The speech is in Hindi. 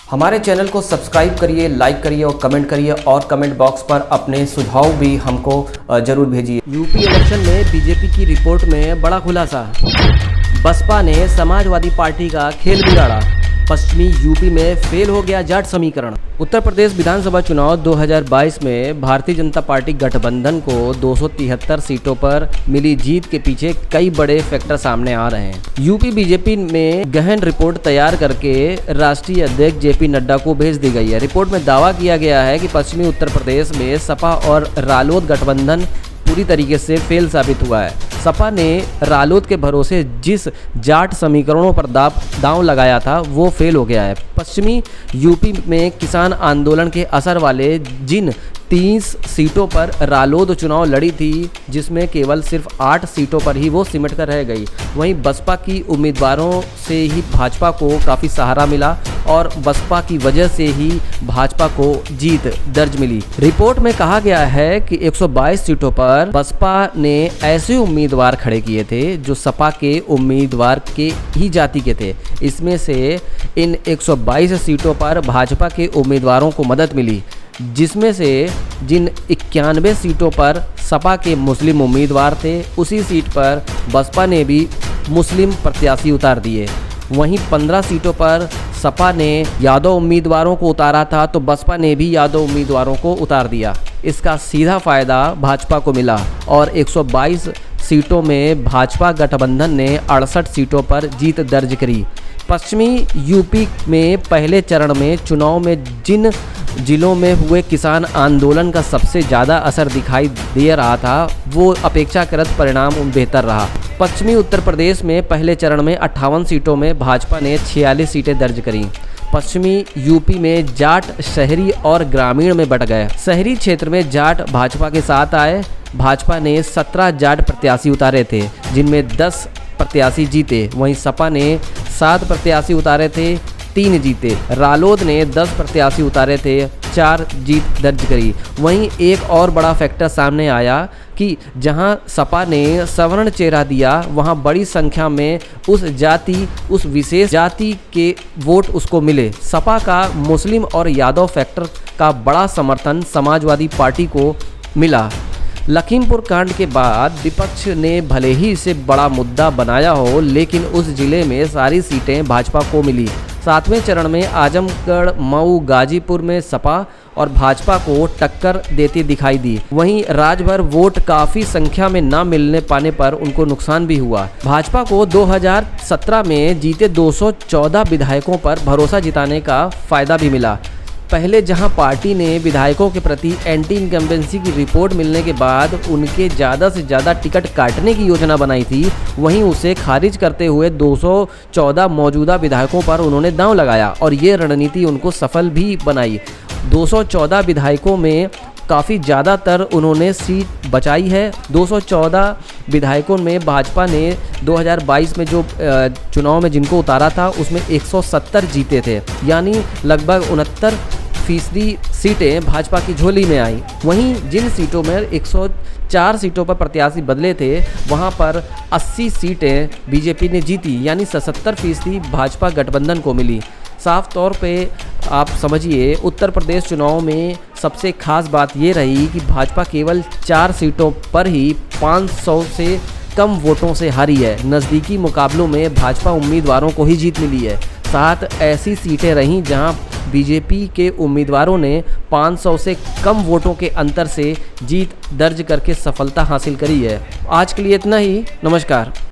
हमारे चैनल को सब्सक्राइब करिए, लाइक करिए और कमेंट करिए और कमेंट बॉक्स पर अपने सुझाव भी हमको ज़रूर भेजिए। यूपी इलेक्शन में बीजेपी की रिपोर्ट में बड़ा खुलासा। बसपा ने समाजवादी पार्टी का खेल बिगाड़ा। पश्चिमी यूपी में फेल हो गया जाट समीकरण। उत्तर प्रदेश विधानसभा चुनाव 2022 में भारतीय जनता पार्टी गठबंधन को 273 सीटों पर मिली जीत के पीछे कई बड़े फैक्टर सामने आ रहे हैं। यूपी बीजेपी में गहन रिपोर्ट तैयार करके राष्ट्रीय अध्यक्ष जेपी नड्डा को भेज दी गई है। रिपोर्ट में दावा किया गया है कि पश्चिमी उत्तर प्रदेश में सपा और रालोद गठबंधन पूरी तरीके से फेल साबित हुआ है। सपा ने रालोद के भरोसे जिस जाट समीकरणों पर दांव लगाया था वो फेल हो गया है। पश्चिमी यूपी में किसान आंदोलन के असर वाले जिन 30 सीटों पर रालोद चुनाव लड़ी थी, जिसमें केवल सिर्फ 8 सीटों पर ही वो सिमट कर रह गई। वहीं बसपा की उम्मीदवारों से ही भाजपा को काफ़ी सहारा मिला और बसपा की वजह से ही भाजपा को जीत दर्ज मिली। रिपोर्ट में कहा गया है कि 122 सीटों पर बसपा ने ऐसे उम्मीदवार खड़े किए थे जो सपा के उम्मीदवार के ही जाति के थे। इसमें से इन 122 सीटों पर भाजपा के उम्मीदवारों को मदद मिली, जिसमें से जिन 91 सीटों पर सपा के मुस्लिम उम्मीदवार थे, उसी सीट पर बसपा ने भी मुस्लिम प्रत्याशी उतार दिए। वहीं 15 सीटों पर सपा ने यादव उम्मीदवारों को उतारा था तो बसपा ने भी यादव उम्मीदवारों को उतार दिया। इसका सीधा फायदा भाजपा को मिला और 122 सीटों में भाजपा गठबंधन ने 68 सीटों पर जीत दर्ज करी। पश्चिमी यूपी में पहले चरण में चुनाव में जिन जिलों में हुए किसान आंदोलन का सबसे ज़्यादा असर दिखाई दे रहा था, वो अपेक्षाकृत परिणाम बेहतर रहा। पश्चिमी उत्तर प्रदेश में पहले चरण में 58 सीटों में भाजपा ने 46 सीटें दर्ज करी। पश्चिमी यूपी में जाट शहरी और ग्रामीण में बंट गए। शहरी क्षेत्र में जाट भाजपा के साथ आए। भाजपा ने 17 जाट प्रत्याशी उतारे थे, जिनमें 10 प्रत्याशी जीते। वहीं सपा ने 7 प्रत्याशी उतारे थे, 3 जीते। रालोद ने 10 प्रत्याशी उतारे थे, 4 जीत दर्ज करी। वहीं एक और बड़ा फैक्टर सामने आया कि जहां सपा ने सवर्ण चेहरा दिया, वहां बड़ी संख्या में उस विशेष जाति के वोट उसको मिले। सपा का मुस्लिम और यादव फैक्टर का बड़ा समर्थन समाजवादी पार्टी को मिला। लखीमपुर कांड के बाद विपक्ष ने भले ही इसे बड़ा मुद्दा बनाया हो, लेकिन उस जिले में सारी सीटें भाजपा को मिली। 7वें चरण में आजमगढ़, मऊ, गाजीपुर में सपा और भाजपा को टक्कर देती दिखाई दी। वहीं राजभर वोट काफ़ी संख्या में न मिलने पाने पर उनको नुकसान भी हुआ। भाजपा को 2017 में जीते 214 विधायकों पर भरोसा जिताने का फायदा भी मिला। पहले जहां पार्टी ने विधायकों के प्रति एंटी इनकम्बेंसी की रिपोर्ट मिलने के बाद उनके ज़्यादा से ज़्यादा टिकट काटने की योजना बनाई थी, वहीं उसे खारिज करते हुए 214 मौजूदा विधायकों पर उन्होंने दांव लगाया और ये रणनीति उनको सफल भी बनाई। 214 विधायकों में काफ़ी ज़्यादातर उन्होंने सीट बचाई है। 214 विधायकों में भाजपा ने 2022 में जो चुनाव में जिनको उतारा था उसमें 170 जीते थे, यानी लगभग 69% सीटें भाजपा की झोली में आई। वहीं जिन सीटों में 104 सीटों पर प्रत्याशी बदले थे, वहां पर 80 सीटें बीजेपी ने जीती, यानी 77% भाजपा गठबंधन को मिली। साफ तौर पे आप समझिए, उत्तर प्रदेश चुनाव में सबसे खास बात ये रही कि भाजपा केवल 4 सीटों पर ही 500 से कम वोटों से हारी है। नज़दीकी मुकाबलों में भाजपा उम्मीदवारों को ही जीत मिली है। 7 ऐसी सीटें रहीं जहां बीजेपी के उम्मीदवारों ने 500 से कम वोटों के अंतर से जीत दर्ज करके सफलता हासिल करी है। आज के लिए इतना ही। नमस्कार।